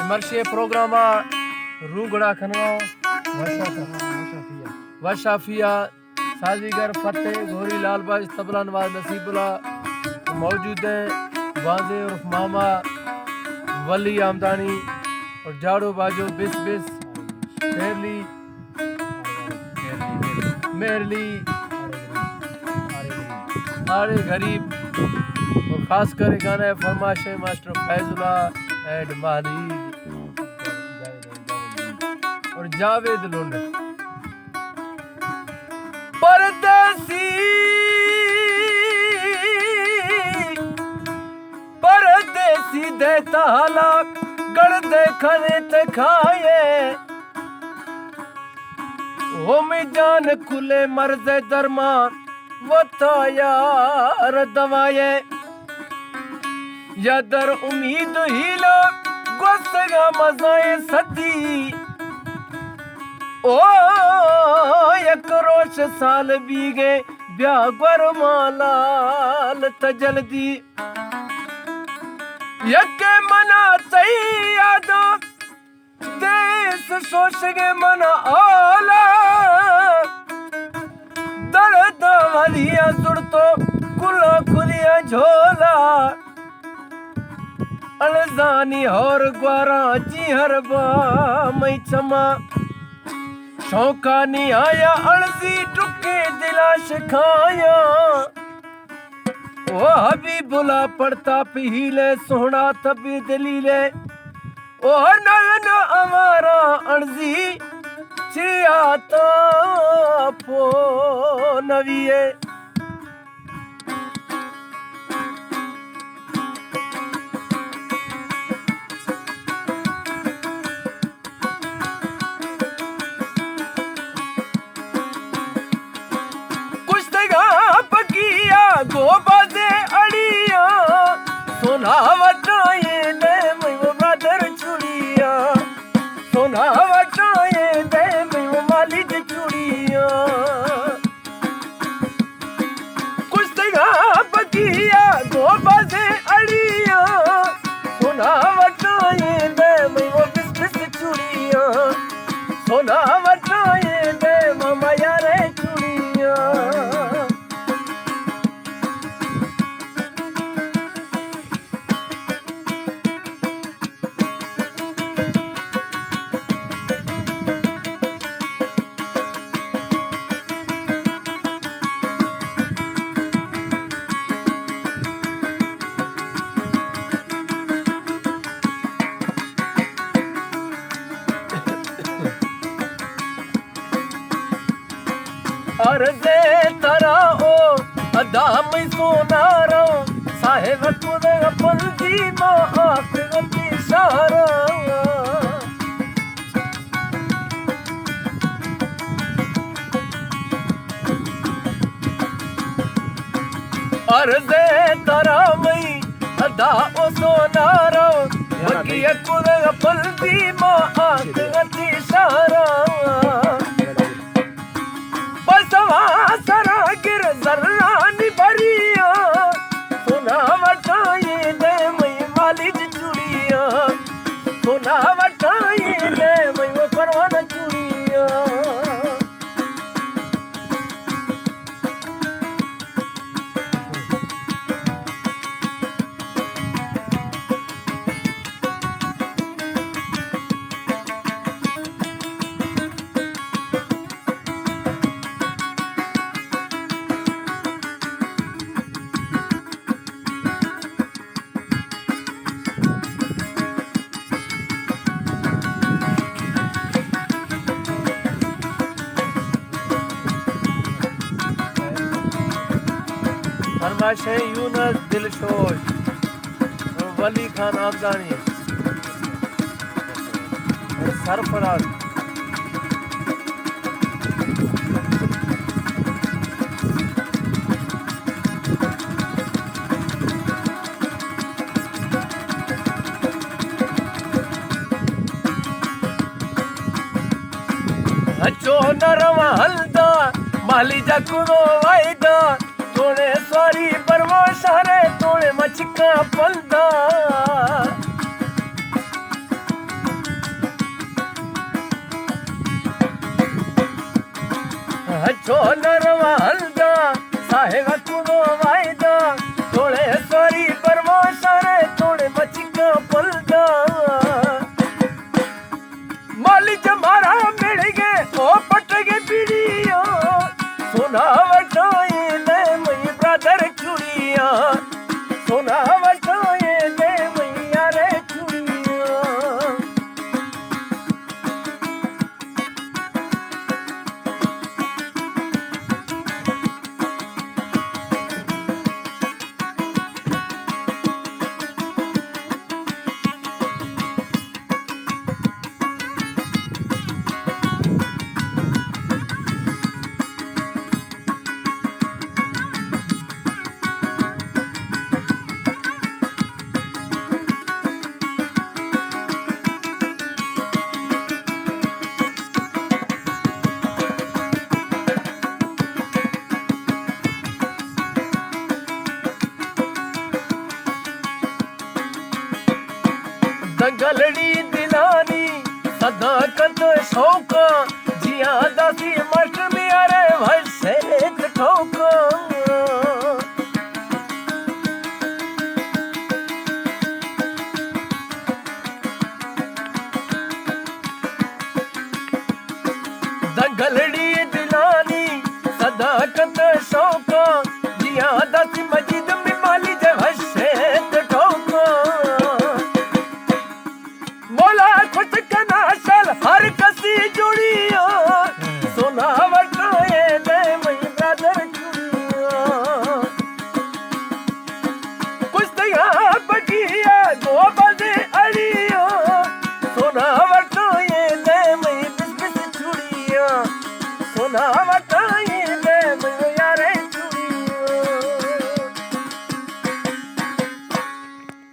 मर्शे प्रोग्रामा रूगड़ा खनगांव वशाफिया साजीगर फतेह गोरी लालबाज तबला नवाज नसीबुल्ला मौजूद हैं। वाजे उर्फ मामा वली आमदानी और जाड़ो बाजो बिस बिस मेरली मेरली आरे गरीब और खास कर गाना है फरमाश है मास्टर फैजुल्ला एंड माली और जावेद लुंड। परदेसी परदेसी देता हलाक गढ़ देखने ते खाए हो में जान खुले मर्ज दरमान वो तो यार दवाए या दर उम्मीद ही लोग गुस्सा मजाए सदी ओ एक रोश साल बीगे ब्याह गर मालाल तजल्दी यके मना तैयादो देश सोशगे मना आला दर्द वालिया सुरतो कुला खुलिया झोला अलजानी और ग्वारा जी हर बा मई चमा शौका नहीं आया अलजी टुके दिला शिखाया ओ हबीबुल्ला पड़ता पीले सोना तबी दलीले ओ नयन अमारा अर्जी चिया तो पो नविये गोबाजे अड़िया सोना वटाए दे मैं ब्रदर चुड़िया सोना वटाए दे मैं मालिक चुड़िया कुछ तगा पकिया गोबाजे अड़िया सोना वटाए दे मैं बिस बिस चुड़िया सोना वटाए दे मामा यारे चुड़िया। अर्ज़े तरा ओ अदा में सोनारो साहेब खुद अपन जी माँ आखिरती सारा अर्ज़े तरा में अदा ओ सोनारो वकी खुद अपन जी माँ आखिरती सारा सरा गिर जर्रानी भरिया सोना वटाए दे मैं मालिक चुड़िया सोना वटाए दे मैं वो परवाना चुड़िया। फरमाइश है यूनस दिलशोज वली खान आमदानी सरफराज अच्छो नरवा हल्दा माली जकुरो वायदा तोड़े सॉरी पर वो सारे तोड़े मचका पलदा दंगलड़ी दिलानी सदाकत शौका जिया दासी मस्ट मेरे भसे ठोका दंगलड़ी दिलानी सदाकत शौका जिया दासी मजिद में माली जे भसे ठोका मोला कुछ कनाशल हर कसी जुड़िया सोना वटाए दे मई ब्रदर चुड़िया कुछ तया बगिया दो बजे अड़िया सोना वटाए दे मई बिस बिस चुड़िया सोना वटा